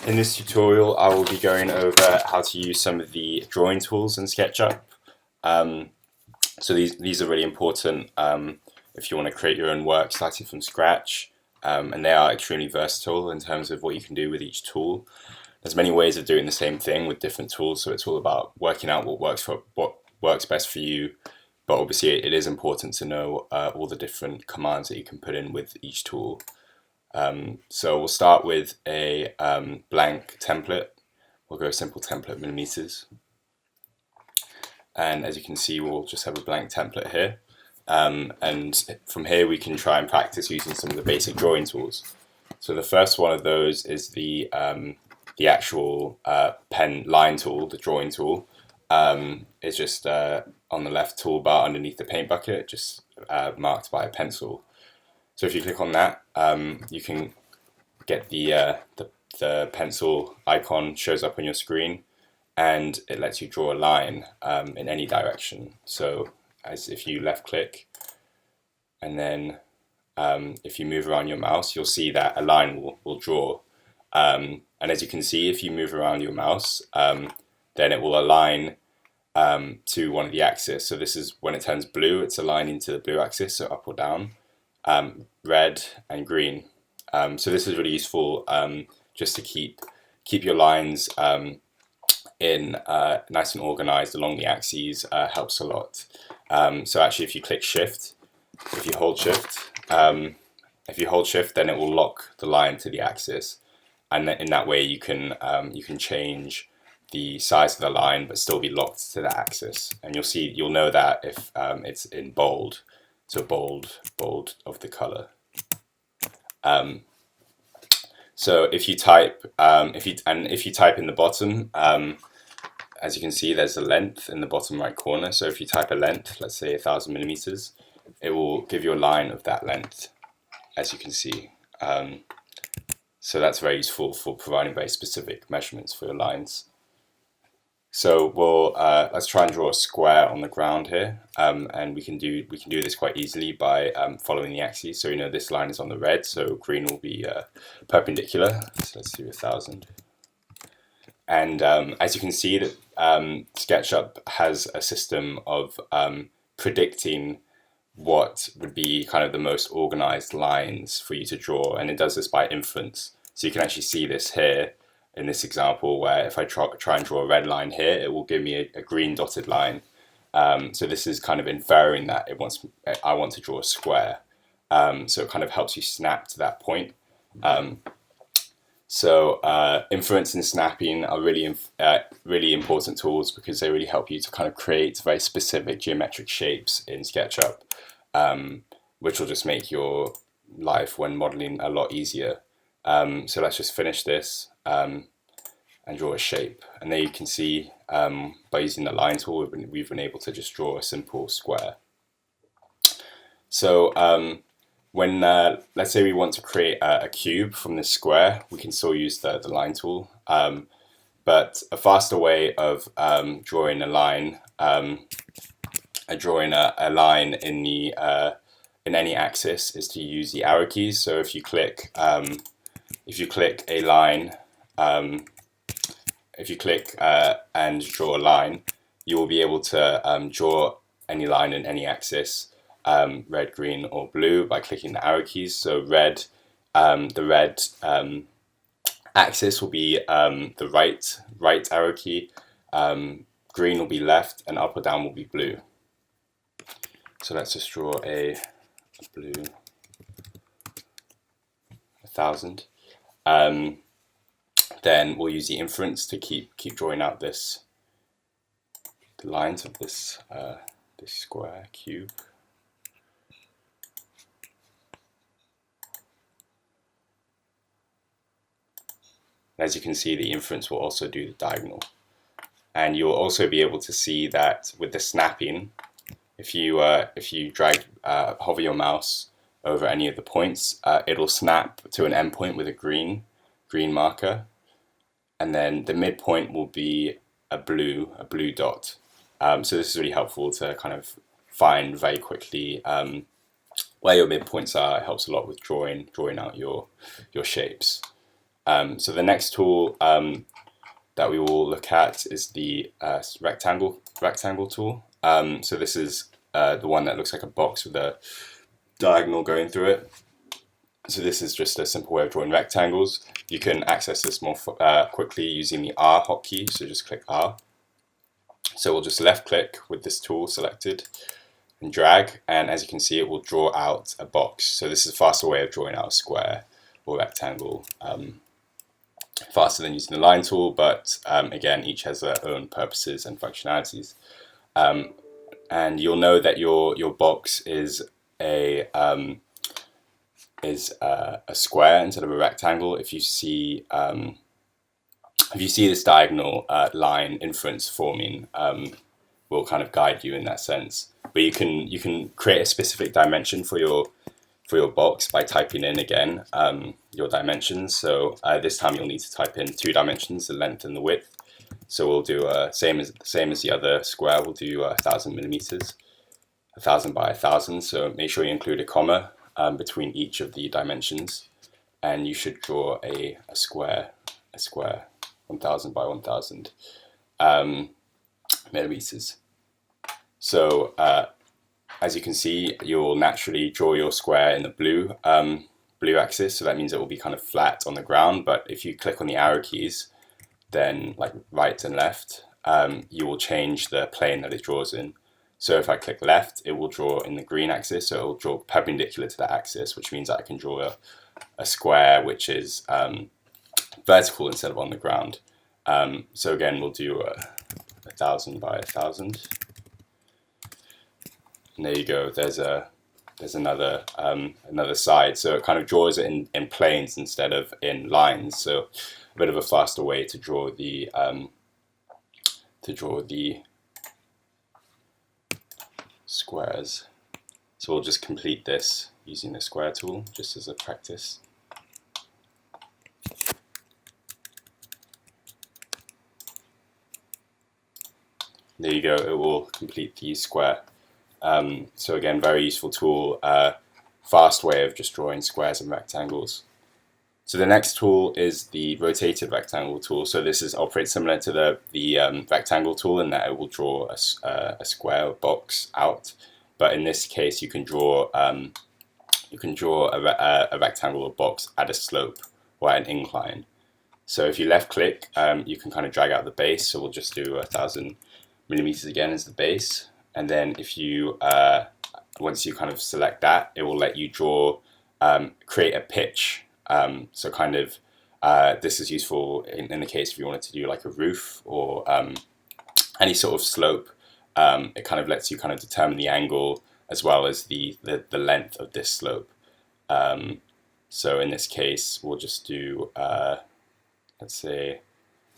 In this tutorial, I will be going over how to use some of the drawing tools in SketchUp. Um, so these are really important if you want to create your own work starting from scratch, and they are extremely versatile in terms of what you can do with each tool. There's many ways of doing the same thing with different tools, so it's all about working out what works best for you. But obviously, it is important to know all the different commands that you can put in with each tool. So we'll start with a blank template. We'll go simple template millimeters. And as you can see, we'll just have a blank template here. And from here, we can try and practice using some of the basic drawing tools. So the first one of those is the actual pen line tool, the drawing tool. It's just on the left toolbar underneath the paint bucket, just marked by a pencil. So if you click on that, you can get the pencil icon shows up on your screen, and it lets you draw a line in any direction. So as if you left click, and then if you move around your mouse, you'll see that a line will draw. And as you can see, if you move around your mouse, then it will align to one of the axes. So this is when it turns blue, it's aligning to the blue axis, so up or down. Red and green. So this is really useful just to keep your lines in nice and organized along the axes. Helps a lot. So actually, if you click Shift, if you hold Shift, then it will lock the line to the axis, and in that way you can change the size of the line but still be locked to the axis. And you'll know that if it's in bold. So bold of the color. So if you type if you type in the bottom, as you can see, there's a length in the bottom right corner. So if you type a length, let's say 1,000 millimeters, it will give you a line of that length, as you can see. So that's very useful for providing very specific measurements for your lines. So let's try and draw a square on the ground here, and we can do this quite easily by following the axes. So you know this line is on the red, so green will be perpendicular. So let's do 1,000. And as you can see, that SketchUp has a system of predicting what would be kind of the most organized lines for you to draw, and it does this by inference. So you can actually see this here in this example, where if I try and draw a red line here, it will give me a green dotted line. So this is kind of inferring that I want to draw a square. So it kind of helps you snap to that point. So inference and snapping are really important tools, because they really help you to kind of create very specific geometric shapes in SketchUp, which will just make your life when modeling a lot easier. So let's just finish this and draw a shape. And there you can see by using the line tool, we've been able to just draw a simple square. So when let's say we want to create a cube from this square, we can still use the line tool. But a faster way of drawing a line, a line in the in any axis, is to use the arrow keys. So if you click a line, and draw a line, you will be able to draw any line in any axis, red, green, or blue, by clicking the arrow keys. So red, the red axis will be the right arrow key, green will be left, and up or down will be blue. So let's just draw a blue 1,000. Then we'll use the inference to keep drawing out the lines of this square cube. As you can see, the inference will also do the diagonal. And you'll also be able to see that with the snapping, if you hover your mouse over any of the points, it'll snap to an endpoint with a green marker, and then the midpoint will be a blue dot. So this is really helpful to kind of find very quickly where your midpoints are. It helps a lot with drawing out your shapes. So the next tool that we will look at is the rectangle tool. So this is the one that looks like a box with a diagonal going through it. So this is just a simple way of drawing rectangles. You can access this more quickly using the R hotkey, so just click R. So we'll just left click with this tool selected and drag, and as you can see it will draw out a box. So this is a faster way of drawing out a square or rectangle, faster than using the line tool, but again each has their own purposes and functionalities. And you'll know that your box is a square instead of a rectangle if you see this diagonal line inference forming. Will kind of guide you in that sense. But you can create a specific dimension for your box by typing in again your dimensions. So this time you'll need to type in 2 dimensions, the length and the width. So we'll do same as the other square. We'll do 1,000 millimeters, 1,000 by 1,000. So make sure you include a comma between each of the dimensions, and you should draw a square 1,000 by 1,000 millimeters. So as you can see, you'll naturally draw your square in the blue axis, so that means it will be kind of flat on the ground. But if you click on the arrow keys, then like right and left, you will change the plane that it draws in. So if I click left, it will draw in the green axis, so it will draw perpendicular to that axis, which means that I can draw a square which is vertical instead of on the ground. So again, we'll do 1,000 by 1,000. And there you go. There's another side. So it kind of draws it in planes instead of in lines. So a bit of a faster way to draw the squares. So we'll just complete this using the square tool just as a practice. There you go. It will complete the square. So again, very useful tool, fast way of just drawing squares and rectangles. So the next tool is the rotated rectangle tool. So this operates similar to the rectangle tool in that it will draw a square or box out, but in this case you can draw a rectangle or box at a slope or at an incline. So if you left click, you can kind of drag out the base. So we'll just do 1,000 millimeters again as the base. And then if you, once you kind of select that, it will let you draw, create a pitch. So kind of, this is useful in the case if you wanted to do like a roof or any sort of slope. It kind of lets you kind of determine the angle as well as the length of this slope. So in this case, we'll just do, let's say,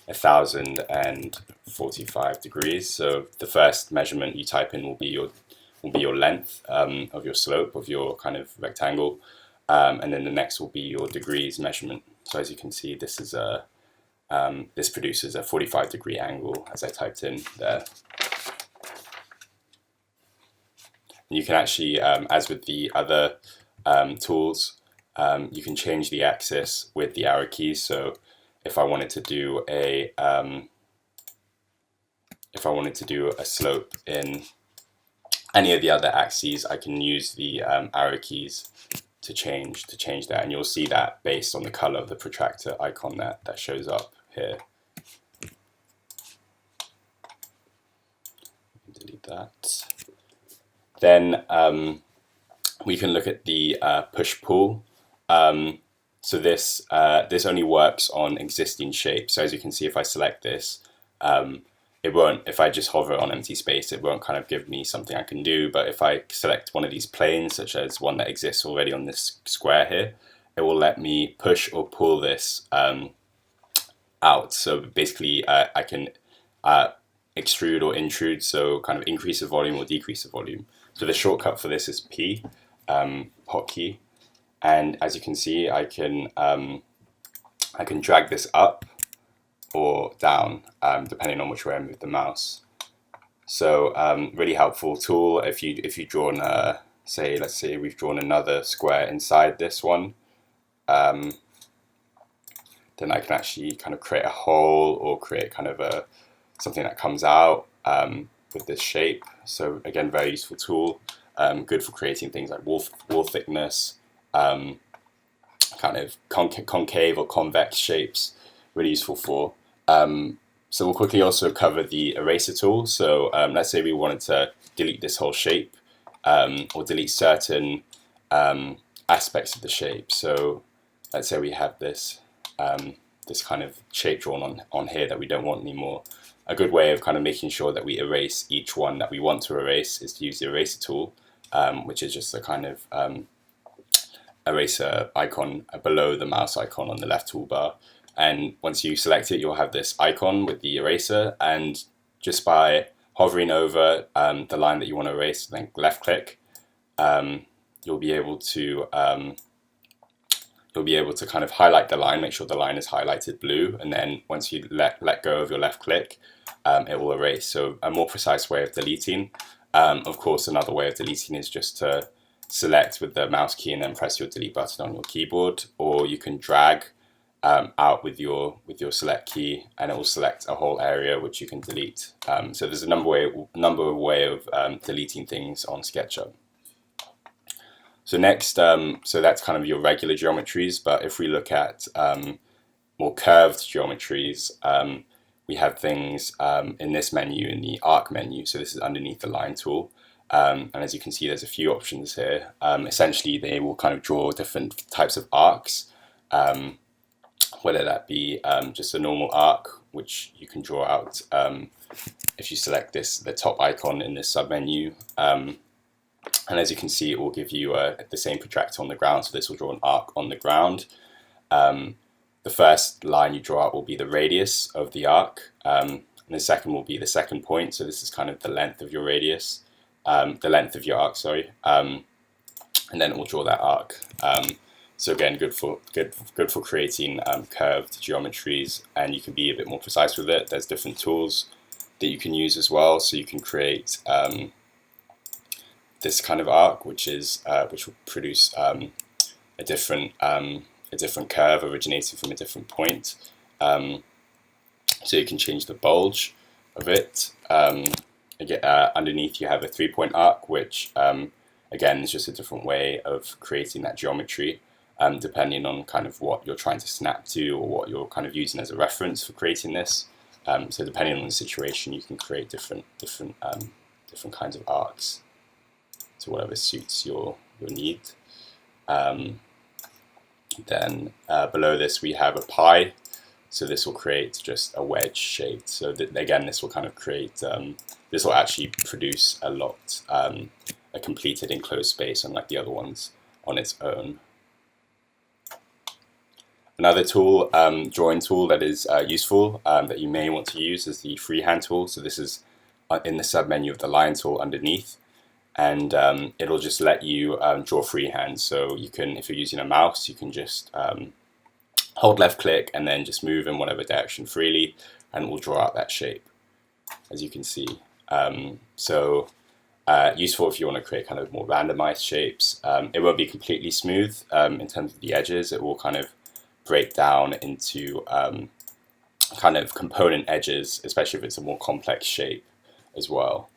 1,045 degrees. So the first measurement you type in will be your length of your slope of your kind of rectangle, and then the next will be your degrees measurement. So as you can see, this is this produces a 45-degree angle as I typed in there. And you can actually, as with the other tools, you can change the axis with the arrow keys. So if I wanted to do a slope in any of the other axes, I can use the arrow keys to change that, and you'll see that based on the color of the protractor icon that shows up here. Delete that. Then we can look at the push-pull. So this only works on existing shapes. So as you can see, if I select this, it won't, if I just hover on empty space, it won't kind of give me something I can do. But if I select one of these planes, such as one that exists already on this square here, it will let me push or pull this out. So basically, I can extrude or intrude, so kind of increase the volume or decrease the volume. So the shortcut for this is P, hotkey. And as you can see, I can drag this up or down, depending on which way I move the mouse. So really helpful tool if you've drawn let's say we've drawn another square inside this one. Then then I can actually kind of create a hole or create kind of something that comes out with this shape. So again, very useful tool, good for creating things like wall thickness, kind of concave or convex shapes, really useful for. So we'll quickly also cover the eraser tool. So let's say we wanted to delete this whole shape or delete certain aspects of the shape. So let's say we have this this kind of shape drawn on here that we don't want anymore. A good way of kind of making sure that we erase each one that we want to erase is to use the eraser tool, which is just a kind of eraser icon below the mouse icon on the left toolbar. And once you select it, you'll have this icon with the eraser, and just by hovering over the line that you want to erase, then left click, you'll be able to kind of highlight the line, make sure the line is highlighted blue, and then once you let go of your left click, it will erase. So a more precise way of deleting. Of course, another way of deleting is just to select with the mouse key and then press your delete button on your keyboard, or you can drag out with your select key, and it will select a whole area which you can delete. So there's a number of way of deleting things on SketchUp. So next, so that's kind of your regular geometries, but if we look at more curved geometries, we have things in this menu, in the arc menu. So this is underneath the line tool. And as you can see, there's a few options here. Essentially, they will kind of draw different types of arcs, whether that be just a normal arc, which you can draw out if you select the top icon in this submenu. And as you can see, it will give you the same protractor on the ground, so this will draw an arc on the ground. The first line you draw out will be the radius of the arc, and the second will be the second point, so this is kind of the length of your radius, the length of your arc, sorry, and then it will draw that arc. So again, good for creating curved geometries, and you can be a bit more precise with it. There's different tools that you can use as well, so you can create this kind of arc, which will produce a different curve originating from a different point. So you can change the bulge of it. Again, underneath you have a 3-point arc, which again is just a different way of creating that geometry, depending on kind of what you're trying to snap to or what you're kind of using as a reference for creating this. So depending on the situation, you can create different kinds of arcs to whatever suits your need. Then below this we have a pie, so this will create just a wedge shape. So again, this will kind of create, this will actually produce a completed enclosed space, unlike the other ones on its own. Another tool, drawing tool that is useful that you may want to use is the freehand tool. So this is in the submenu of the line tool underneath, and it'll just let you draw freehand. So you can, if you're using a mouse, you can just hold left click and then just move in whatever direction freely, and it will draw out that shape, as you can see. Useful if you want to create kind of more randomized shapes. It won't be completely smooth in terms of the edges. It will kind of break down into kind of component edges, especially if it's a more complex shape as well.